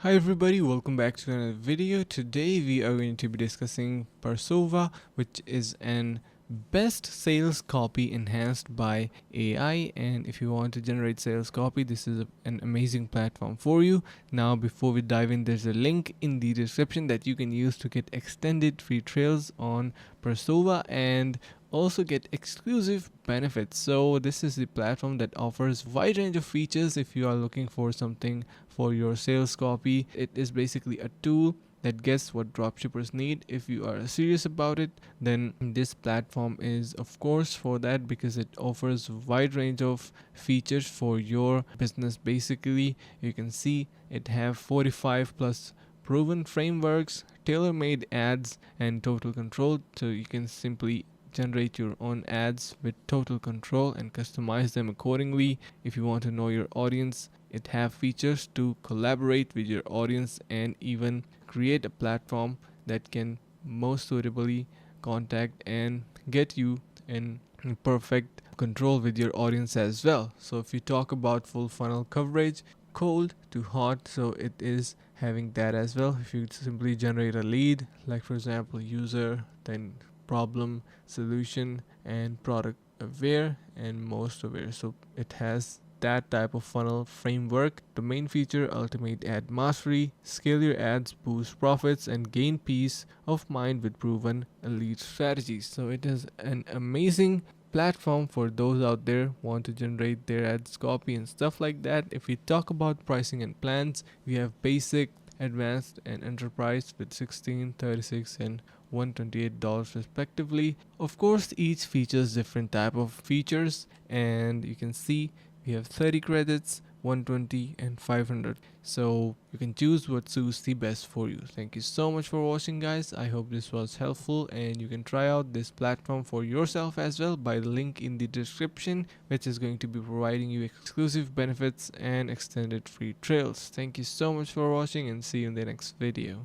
Hi everybody, welcome back to another video. Today we are going to be discussing Persuva, which is an best sales copy enhanced by AI. And if you want to generate sales copy, this is an amazing platform for you. Now before we dive in, there's a link in the description that you can use to get extended free trials on Persuva and also get exclusive benefits. So this is the platform that offers wide range of features. If you are looking for something for your sales copy, it is basically a tool that gets what dropshippers need. If you are serious about it, then this platform is of course for that, because it offers wide range of features for your business. Basically, you can see it have 45 plus proven frameworks, tailor-made ads, and total control. So you can simply generate your own ads with total control and customize them accordingly. If you want to know your audience, it have features to collaborate with your audience and even create a platform that can most suitably contact and get you in perfect control with your audience as well. So if you talk about full funnel coverage, cold to hot, so it is having that as well. If you simply generate a lead, like for example user, then problem, solution, and product aware, and most aware. So it has that type of funnel framework. The main feature: ultimate ad mastery, scale your ads, boost profits, and gain peace of mind with proven elite strategies. So it is an amazing platform for those out there want to generate their ads copy and stuff like that. If we talk about pricing and plans, we have basic, advanced, and enterprise with 16, 36, and $128 respectively. Of course, each features different type of features, and you can see we have 30 credits, 120, and 500. So you can choose what suits the best for you. Thank you so much for watching, guys. I hope this was helpful, and you can try out this platform for yourself as well by the link in the description, which is going to be providing you exclusive benefits and extended free trails. Thank you so much for watching, and see you in the next video.